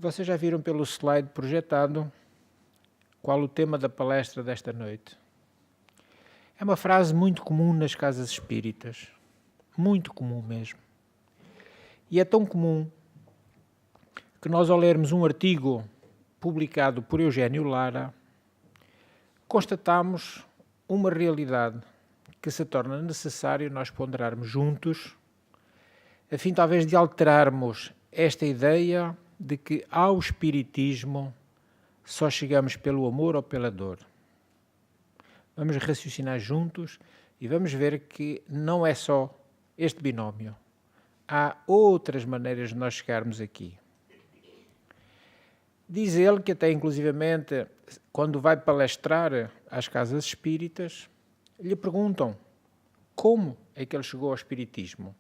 Vocês já viram pelo slide projetado qual o tema da palestra desta noite? É uma frase muito comum nas casas espíritas, muito comum mesmo. E é tão comum que nós, ao lermos um artigo publicado por Eugênio Lara, constatamos uma realidade que se torna necessário nós ponderarmos juntos, a fim talvez de alterarmos esta ideia de que ao espiritismo só chegamos pelo amor ou pela dor. Vamos raciocinar juntos e vamos ver que não é só este binómio. Há outras maneiras de nós chegarmos aqui. Diz ele que até inclusivamente, quando vai palestrar às casas espíritas, lhe perguntam como é que ele chegou ao espiritismo.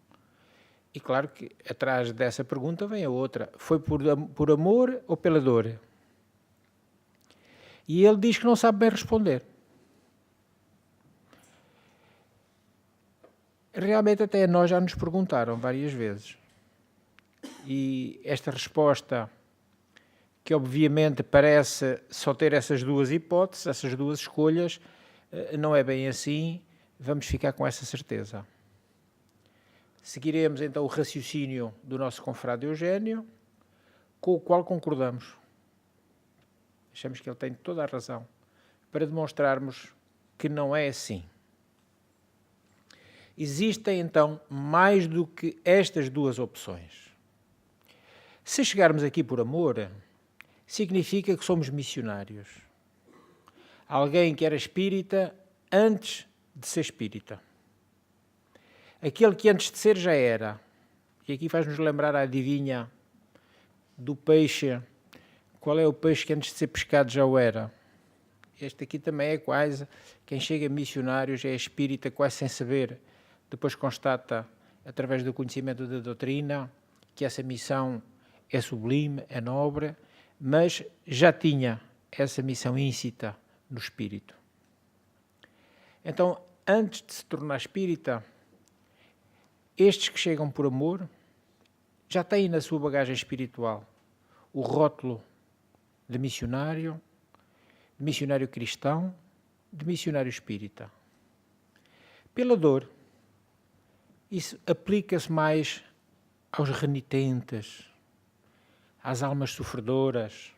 E claro que atrás dessa pergunta vem a outra. Foi por amor ou pela dor? E ele diz que não sabe bem responder. Realmente até nós já nos perguntaram várias vezes. E esta resposta, que obviamente parece só ter essas duas hipóteses, essas duas escolhas, não é bem assim, vamos ficar com essa certeza. Seguiremos então o raciocínio do nosso confrade Eugênio, com o qual concordamos. Achamos que ele tem toda a razão para demonstrarmos que não é assim. Existem então mais do que estas duas opções. Se chegarmos aqui por amor, significa que somos missionários. Alguém que era espírita antes de ser espírita. Aquele que antes de ser já era. E aqui faz-nos lembrar a adivinha do peixe. Qual é o peixe que antes de ser pescado já o era? Este aqui também é quase, quem chega missionário já é espírita quase sem saber. Depois constata, através do conhecimento da doutrina, que essa missão é sublime, é nobre, mas já tinha essa missão íncita no espírito. Então, antes de se tornar espírita, estes que chegam por amor já têm na sua bagagem espiritual o rótulo de missionário cristão, de missionário espírita. Pela dor, isso aplica-se mais aos renitentes, às almas sofredoras,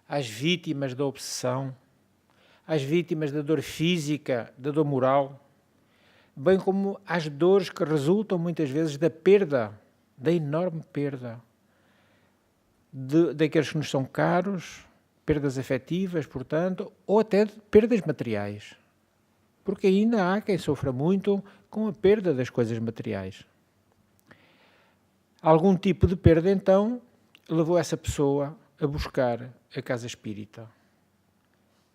às vítimas da obsessão, às vítimas da dor física, da dor moral, bem como às dores que resultam muitas vezes da perda, da enorme perda daqueles que nos são caros, perdas afetivas, portanto, ou até perdas materiais. Porque ainda há quem sofra muito com a perda das coisas materiais. Algum tipo de perda, então, levou essa pessoa a buscar a casa espírita.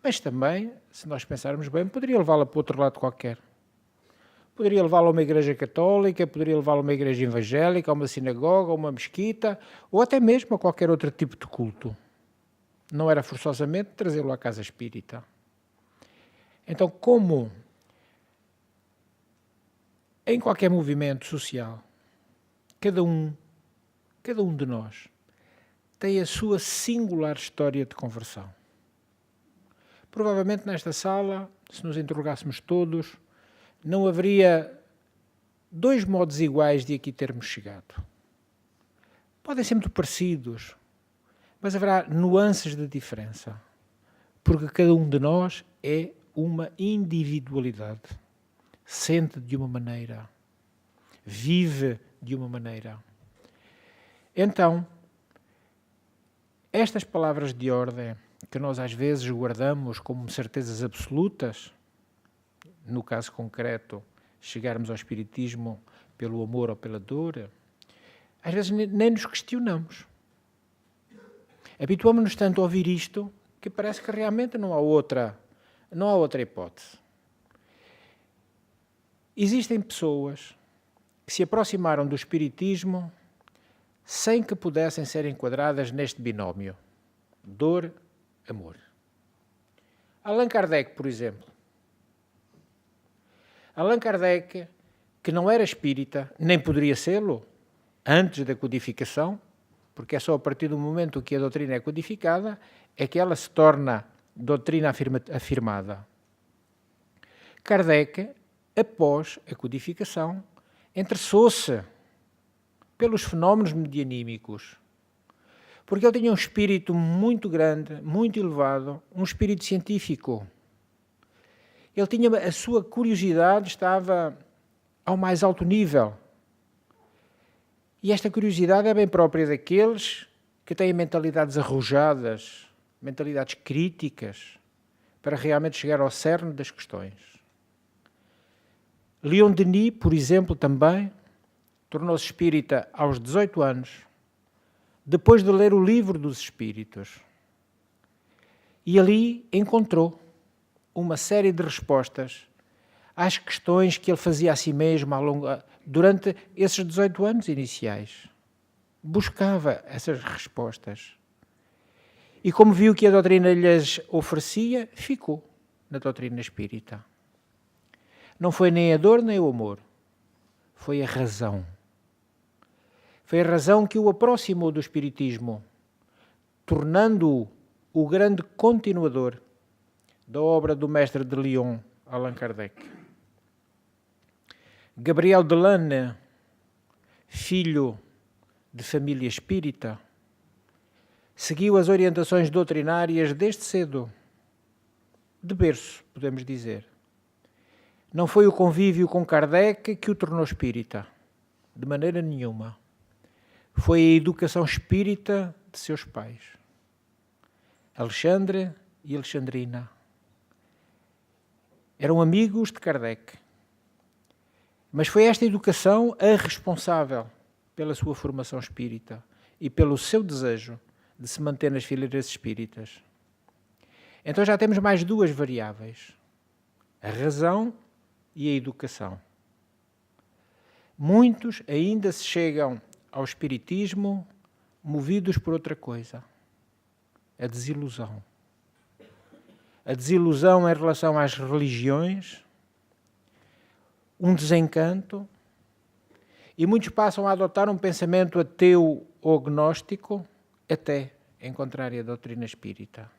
Mas também, se nós pensarmos bem, poderia levá-la para outro lado qualquer. Poderia levá-la a uma igreja católica, poderia levá-la a uma igreja evangélica, a uma sinagoga, a uma mesquita, ou até mesmo a qualquer outro tipo de culto. Não era forçosamente trazê-lo à casa espírita. Então, como em qualquer movimento social, cada um de nós tem a sua singular história de conversão. Provavelmente nesta sala, se nos interrogássemos todos, não haveria dois modos iguais de aqui termos chegado. Podem ser muito parecidos, mas haverá nuances de diferença, porque cada um de nós é uma individualidade. Sente de uma maneira, vive de uma maneira. Então, estas palavras de ordem, que nós às vezes guardamos como certezas absolutas, no caso concreto, chegarmos ao espiritismo pelo amor ou pela dor, às vezes nem nos questionamos. Habituamos-nos tanto a ouvir isto que parece que realmente não há outra hipótese. Existem pessoas que se aproximaram do espiritismo sem que pudessem ser enquadradas neste binómio, dor-amor. Allan Kardec, por exemplo. Allan Kardec, que não era espírita, nem poderia sê-lo, antes da codificação, porque é só a partir do momento que a doutrina é codificada é que ela se torna doutrina afirmada. Kardec, após a codificação, interessou-se pelos fenómenos medianímicos, porque ele tinha um espírito muito grande, muito elevado, um espírito científico. Ele tinha, a sua curiosidade estava ao mais alto nível. E esta curiosidade é bem própria daqueles que têm mentalidades arrojadas, mentalidades críticas, para realmente chegar ao cerne das questões. Leon Denis, por exemplo, também tornou-se espírita aos 18 anos, depois de ler o Livro dos Espíritos. E ali encontrou uma série de respostas às questões que ele fazia a si mesmo durante esses 18 anos iniciais. Buscava essas respostas. E como viu que a doutrina lhes oferecia, ficou na doutrina espírita. Não foi nem a dor nem o amor, foi a razão. Foi a razão que o aproximou do espiritismo, tornando-o o grande continuador da obra do mestre de Lyon, Allan Kardec. Gabriel Delanne, filho de família espírita, seguiu as orientações doutrinárias desde cedo, de berço, podemos dizer. Não foi o convívio com Kardec que o tornou espírita, de maneira nenhuma. Foi a educação espírita de seus pais, Alexandre e Alexandrina. Eram amigos de Kardec. Mas foi esta educação a responsável pela sua formação espírita e pelo seu desejo de se manter nas fileiras espíritas. Então já temos mais duas variáveis: a razão e a educação. Muitos ainda se chegam ao espiritismo movidos por outra coisa: a desilusão. A desilusão em relação às religiões, um desencanto, e muitos passam a adotar um pensamento ateu ou gnóstico até encontrar a doutrina espírita.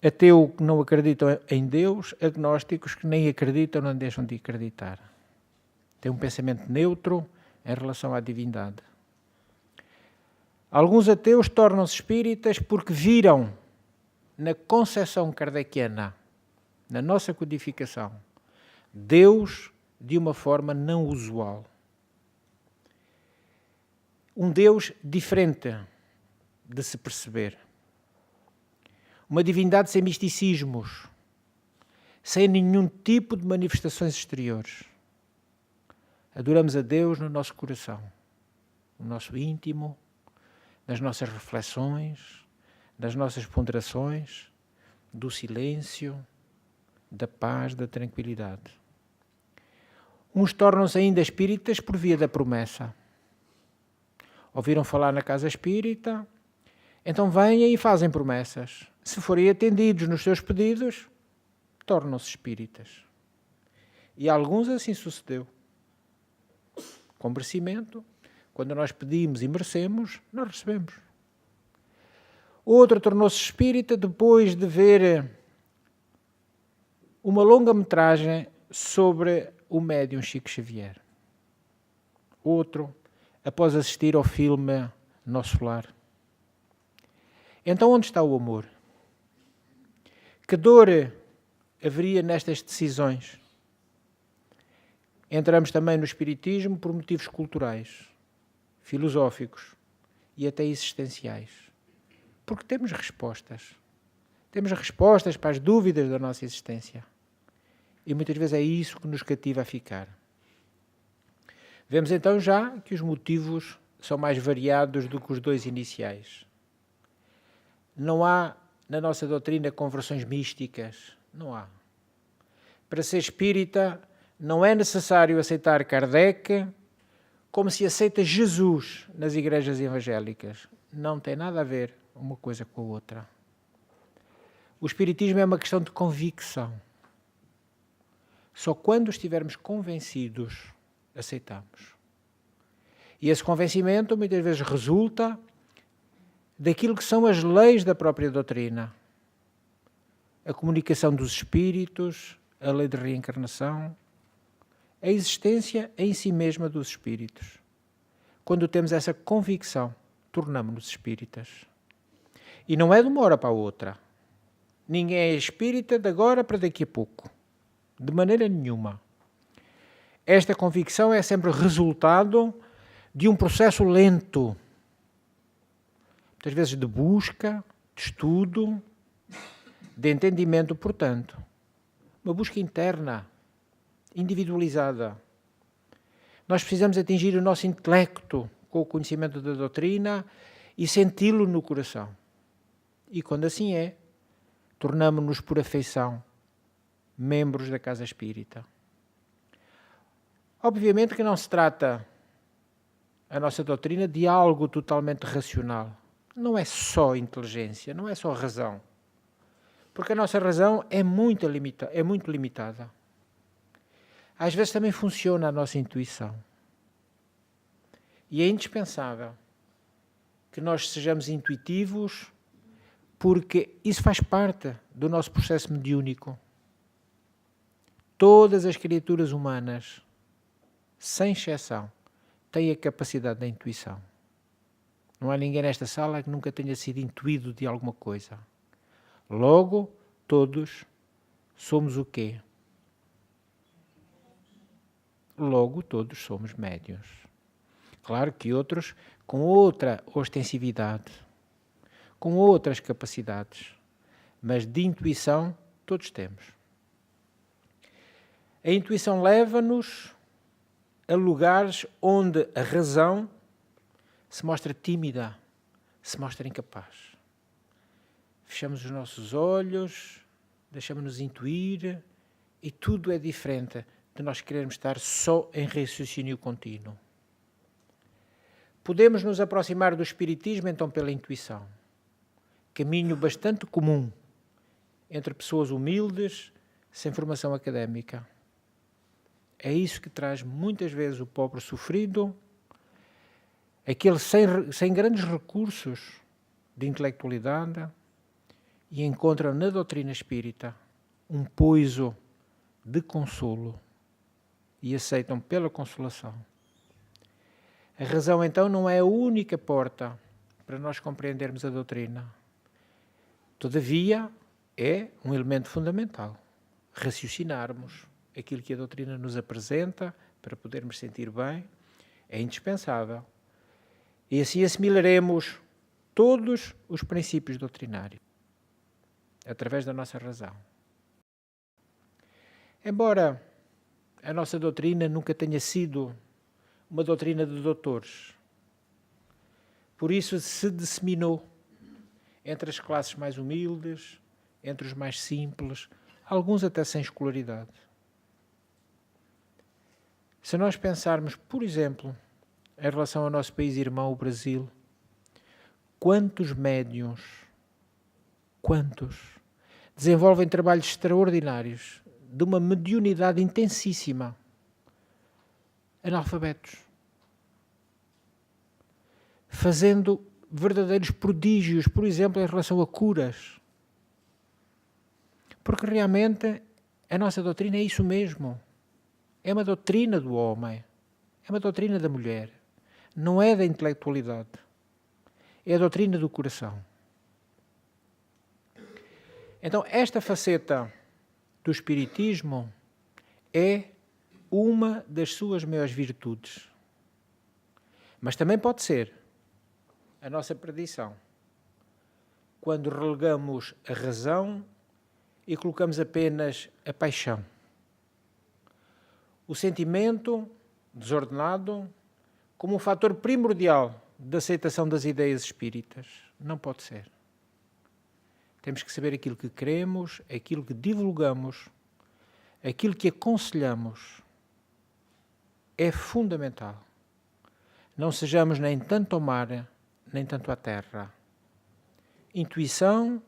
Ateu que não acreditam em Deus, agnósticos que nem acreditam, não deixam de acreditar. Tem um pensamento neutro em relação à divindade. Alguns ateus tornam-se espíritas porque viram na concepção kardeciana, na nossa codificação, Deus de uma forma não usual. Um Deus diferente de se perceber. Uma divindade sem misticismos, sem nenhum tipo de manifestações exteriores. Adoramos a Deus no nosso coração, no nosso íntimo, nas nossas reflexões, das nossas ponderações, do silêncio, da paz, da tranquilidade. Uns tornam-se ainda espíritas por via da promessa. Ouviram falar na casa espírita, então vêm e fazem promessas. Se forem atendidos nos seus pedidos, tornam-se espíritas. E a alguns assim sucedeu. Com merecimento, quando nós pedimos e merecemos, nós recebemos. Outro tornou-se espírita depois de ver uma longa-metragem sobre o médium Chico Xavier. Outro, após assistir ao filme Nosso Lar. Então onde está o amor? Que dor haveria nestas decisões? Entramos também no espiritismo por motivos culturais, filosóficos e até existenciais. Porque temos respostas. Temos respostas para as dúvidas da nossa existência. E muitas vezes é isso que nos cativa a ficar. Vemos então já que os motivos são mais variados do que os dois iniciais. Não há na nossa doutrina conversões místicas. Não há. Para ser espírita não é necessário aceitar Kardec como se aceita Jesus nas igrejas evangélicas. Não tem nada a ver uma coisa com a outra. O espiritismo é uma questão de convicção. Só quando estivermos convencidos, aceitamos. E esse convencimento muitas vezes resulta daquilo que são as leis da própria doutrina. A comunicação dos espíritos, a lei de reencarnação, a existência em si mesma dos espíritos. Quando temos essa convicção, tornamos-nos espíritas. E não é de uma hora para a outra. Ninguém é espírita de agora para daqui a pouco. De maneira nenhuma. Esta convicção é sempre resultado de um processo lento. Muitas vezes de busca, de estudo, de entendimento, portanto. Uma busca interna, individualizada. Nós precisamos atingir o nosso intelecto com o conhecimento da doutrina e senti-lo no coração. E quando assim é, tornamo-nos por afeição membros da casa espírita. Obviamente que não se trata a nossa doutrina de algo totalmente racional. Não é só inteligência, não é só razão. Porque a nossa razão é muito limitada. Às vezes também funciona a nossa intuição. E é indispensável que nós sejamos intuitivos, porque isso faz parte do nosso processo mediúnico. Todas as criaturas humanas, sem exceção, têm a capacidade da intuição. Não há ninguém nesta sala que nunca tenha sido intuído de alguma coisa. Logo, todos somos o quê? Logo, todos somos médiuns. Claro que outros com outra ostensividade, com outras capacidades, mas de intuição todos temos. A intuição leva-nos a lugares onde a razão se mostra tímida, se mostra incapaz. Fechamos os nossos olhos, deixamos-nos intuir e tudo é diferente de nós querermos estar só em raciocínio contínuo. Podemos nos aproximar do espiritismo então pela intuição. Caminho bastante comum entre pessoas humildes, sem formação académica. É isso que traz muitas vezes o pobre sofrido, aquele sem grandes recursos de intelectualidade, e encontram na doutrina espírita um poiso de consolo e aceitam pela consolação. A razão então não é a única porta para nós compreendermos a doutrina. Todavia, é um elemento fundamental. Raciocinarmos aquilo que a doutrina nos apresenta para podermos sentir bem é indispensável. E assim assimilaremos todos os princípios doutrinários através da nossa razão. Embora a nossa doutrina nunca tenha sido uma doutrina de doutores, por isso se disseminou entre as classes mais humildes, entre os mais simples, alguns até sem escolaridade. Se nós pensarmos, por exemplo, em relação ao nosso país irmão, o Brasil, quantos médiuns, desenvolvem trabalhos extraordinários, de uma mediunidade intensíssima, analfabetos, fazendo verdadeiros prodígios, por exemplo, em relação a curas. Porque realmente a nossa doutrina é isso mesmo. É uma doutrina do homem, é uma doutrina da mulher, não é da intelectualidade, é a doutrina do coração. Então, esta faceta do espiritismo é uma das suas maiores virtudes. Mas também pode ser a nossa perdição, quando relegamos a razão e colocamos apenas a paixão. O sentimento desordenado como um fator primordial da aceitação das ideias espíritas. Não pode ser. Temos que saber aquilo que queremos, aquilo que divulgamos, aquilo que aconselhamos. É fundamental. Não sejamos nem tanto ao mar, nem tanto à terra. Intuição,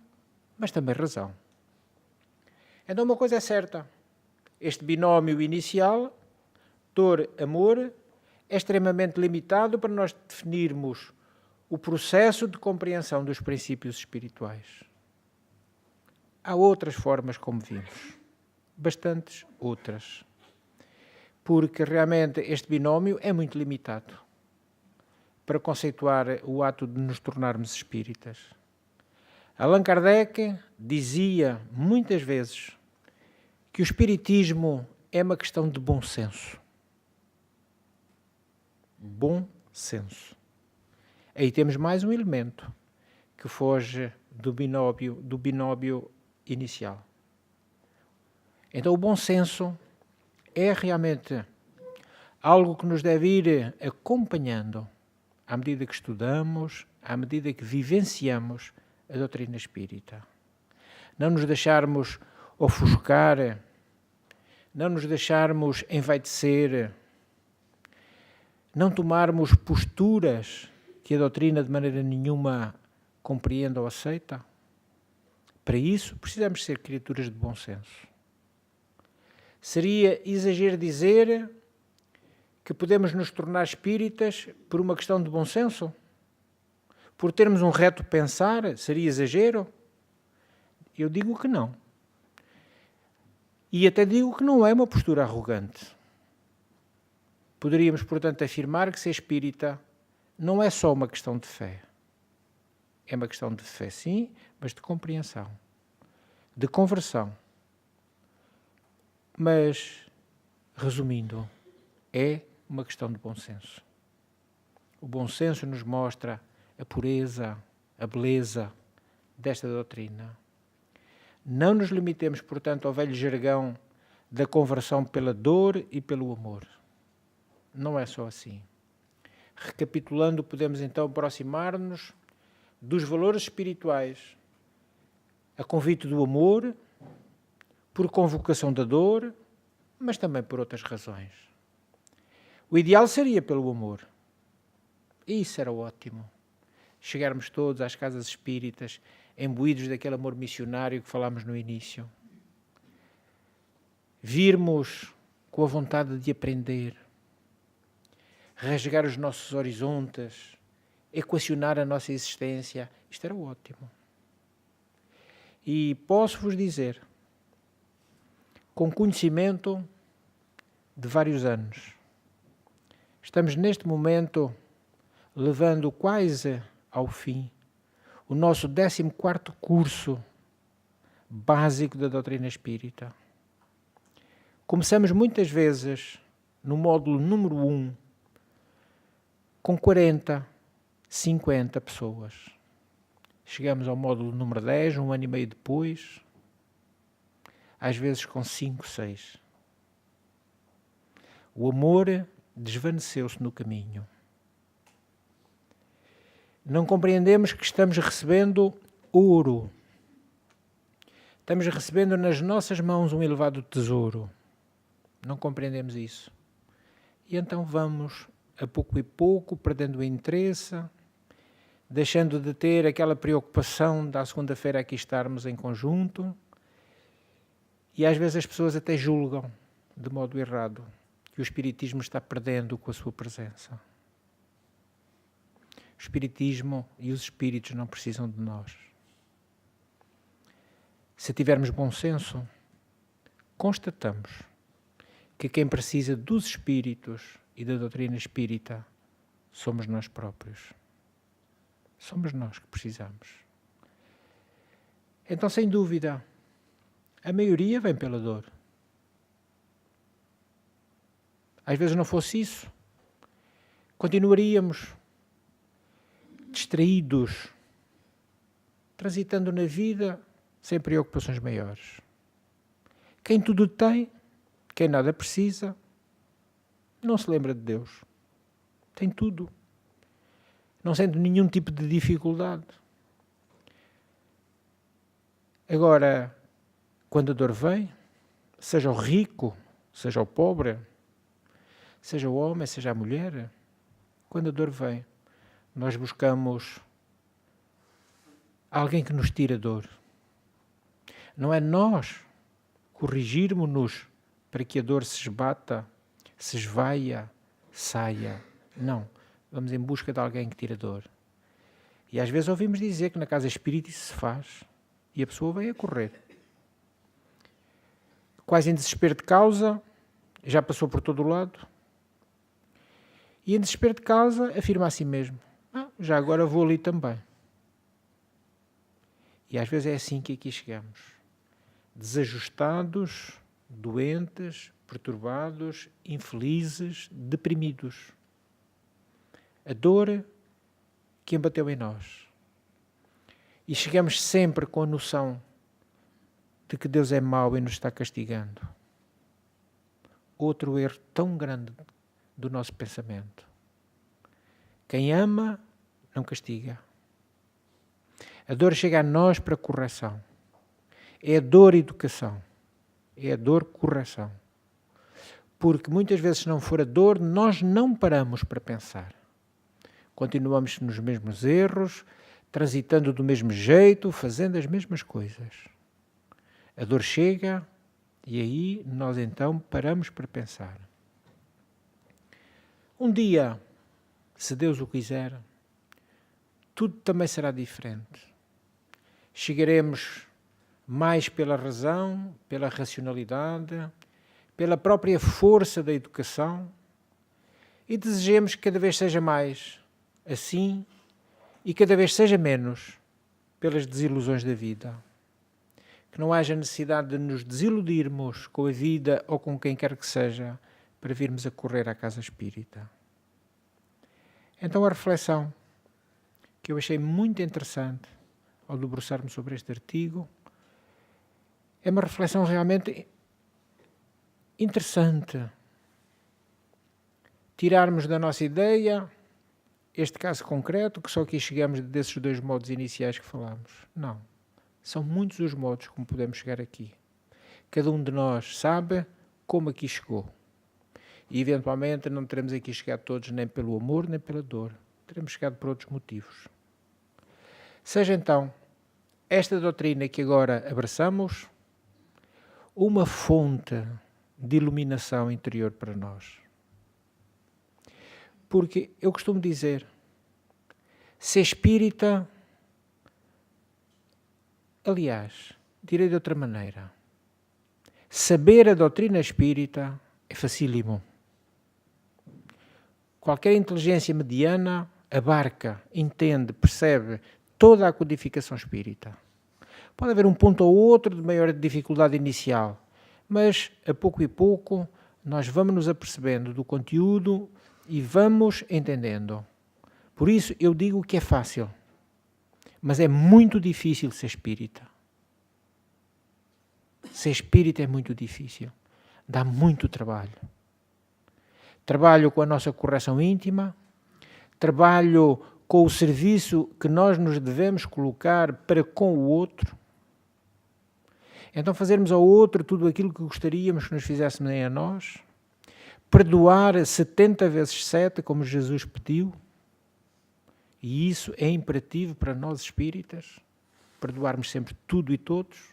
mas também razão. Então uma coisa é certa. Este binómio inicial, dor-amor, é extremamente limitado para nós definirmos o processo de compreensão dos princípios espirituais. Há outras formas, como vimos, bastantes outras, porque realmente este binómio é muito limitado para conceituar o ato de nos tornarmos espíritas. Allan Kardec dizia muitas vezes que o espiritismo é uma questão de bom senso. Bom senso. Aí temos mais um elemento que foge do binómio inicial. Então o bom senso é realmente algo que nos deve ir acompanhando à medida que estudamos, à medida que vivenciamos a doutrina espírita. Não nos deixarmos ofuscar, não nos deixarmos envaidecer, não tomarmos posturas que a doutrina de maneira nenhuma compreende ou aceita. Para isso, precisamos ser criaturas de bom senso. Seria exagero dizer que podemos nos tornar espíritas por uma questão de bom senso? Por termos um reto pensar? Seria exagero? Eu digo que não. E até digo que não é uma postura arrogante. Poderíamos, portanto, afirmar que ser espírita não é só uma questão de fé. É uma questão de fé, sim, mas de compreensão, de conversão. Mas, resumindo, é uma questão de bom senso. O bom senso nos mostra a pureza, a beleza desta doutrina. Não nos limitemos, portanto, ao velho jargão da conversão pela dor e pelo amor. Não é só assim. Recapitulando, podemos então aproximar-nos dos valores espirituais a convite do amor, por convocação da dor, mas também por outras razões. O ideal seria pelo amor. Isso era ótimo. Chegarmos todos às casas espíritas, imbuídos daquele amor missionário que falámos no início. Virmos com a vontade de aprender, rasgar os nossos horizontes, equacionar a nossa existência. Isto era ótimo. E posso-vos dizer, com conhecimento de vários anos, estamos neste momento levando quase ao fim o nosso 14º curso básico da doutrina espírita. Começamos muitas vezes no módulo número 1 com 40, 50 pessoas. Chegamos ao módulo número 10, um ano e meio depois, às vezes com 5, 6. O amor desvaneceu-se no caminho. Não compreendemos que estamos recebendo ouro. Estamos recebendo nas nossas mãos um elevado tesouro. Não compreendemos isso. E então vamos, a pouco e pouco, perdendo o interesse, deixando de ter aquela preocupação da segunda-feira aqui estarmos em conjunto. E às vezes as pessoas até julgam, de modo errado, que o Espiritismo está perdendo com a sua presença. O Espiritismo e os Espíritos não precisam de nós. Se tivermos bom senso, constatamos que quem precisa dos Espíritos e da doutrina espírita somos nós próprios. Somos nós que precisamos. Então, sem dúvida, a maioria vem pela dor. Às vezes não fosse isso, continuaríamos distraídos, transitando na vida sem preocupações maiores. Quem tudo tem, quem nada precisa, não se lembra de Deus. Tem tudo. Não sente nenhum tipo de dificuldade. Agora, quando a dor vem, seja o rico, seja o pobre, seja o homem, seja a mulher, quando a dor vem, nós buscamos alguém que nos tire a dor. Não é nós corrigirmos-nos para que a dor se esbata, se esvaia, saia. Não. Vamos em busca de alguém que tire a dor. E às vezes ouvimos dizer que na casa espírita isso se faz. E a pessoa vem a correr. Quase em desespero de causa, já passou por todo o lado. E em desespero de causa, afirma a si mesmo: já agora vou ali também. E às vezes é assim que aqui chegamos. Desajustados, doentes, perturbados, infelizes, deprimidos. A dor que embateu em nós. E chegamos sempre com a noção de que Deus é mau e nos está castigando. Outro erro tão grande do nosso pensamento. Quem ama, não castiga. A dor chega a nós para correção. É a dor educação. É a dor correção. Porque muitas vezes, se não for a dor, nós não paramos para pensar. Continuamos nos mesmos erros, transitando do mesmo jeito, fazendo as mesmas coisas. A dor chega e aí nós então paramos para pensar. Um dia, se Deus o quiser, tudo também será diferente. Chegaremos mais pela razão, pela racionalidade, pela própria força da educação e desejemos que cada vez seja mais assim e cada vez seja menos pelas desilusões da vida. Que não haja necessidade de nos desiludirmos com a vida ou com quem quer que seja para virmos a correr à casa espírita. Então a reflexão que eu achei muito interessante ao debruçar-me sobre este artigo é uma reflexão realmente interessante. Tirarmos da nossa ideia este caso concreto, que só aqui chegamos desses dois modos iniciais que falámos. Não. São muitos os modos como podemos chegar aqui. Cada um de nós sabe como aqui chegou. E eventualmente não teremos aqui chegado todos nem pelo amor nem pela dor. Teremos chegado por outros motivos. Seja então esta doutrina que agora abraçamos uma fonte de iluminação interior para nós. Porque eu costumo dizer, ser espírita, aliás, direi de outra maneira, saber a doutrina espírita é facílimo. Qualquer inteligência mediana abarca, entende, percebe toda a codificação espírita. Pode haver um ponto ou outro de maior dificuldade inicial, mas a pouco e pouco nós vamos nos apercebendo do conteúdo e vamos entendendo. Por isso eu digo que é fácil, mas é muito difícil ser espírita. Ser espírita é muito difícil, dá muito trabalho. Trabalho com a nossa correção íntima, trabalho com o serviço que nós nos devemos colocar para com o outro. Então fazermos ao outro tudo aquilo que gostaríamos que nos fizéssemos a nós, perdoar 70 vezes 7, como Jesus pediu, e isso é imperativo para nós espíritas, perdoarmos sempre tudo e todos,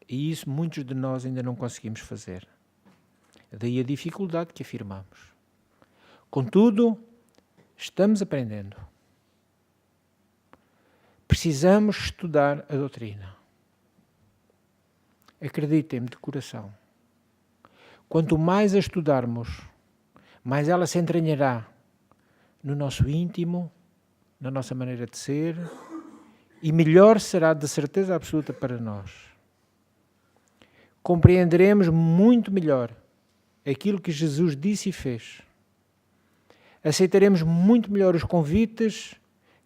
e isso muitos de nós ainda não conseguimos fazer. Daí a dificuldade que afirmamos. Contudo, estamos aprendendo. Precisamos estudar a doutrina. Acreditem-me de coração. Quanto mais a estudarmos, mais ela se entranhará no nosso íntimo, na nossa maneira de ser, e melhor será de certeza absoluta para nós. Compreenderemos muito melhor aquilo que Jesus disse e fez. Aceitaremos muito melhor os convites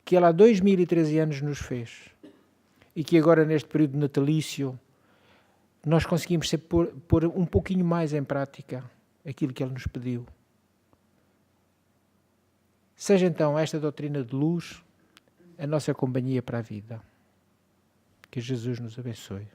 que Ele há 2013 anos nos fez e que agora neste período natalício nós conseguimos pôr um pouquinho mais em prática aquilo que Ele nos pediu. Seja então esta doutrina de luz a nossa companhia para a vida. Que Jesus nos abençoe.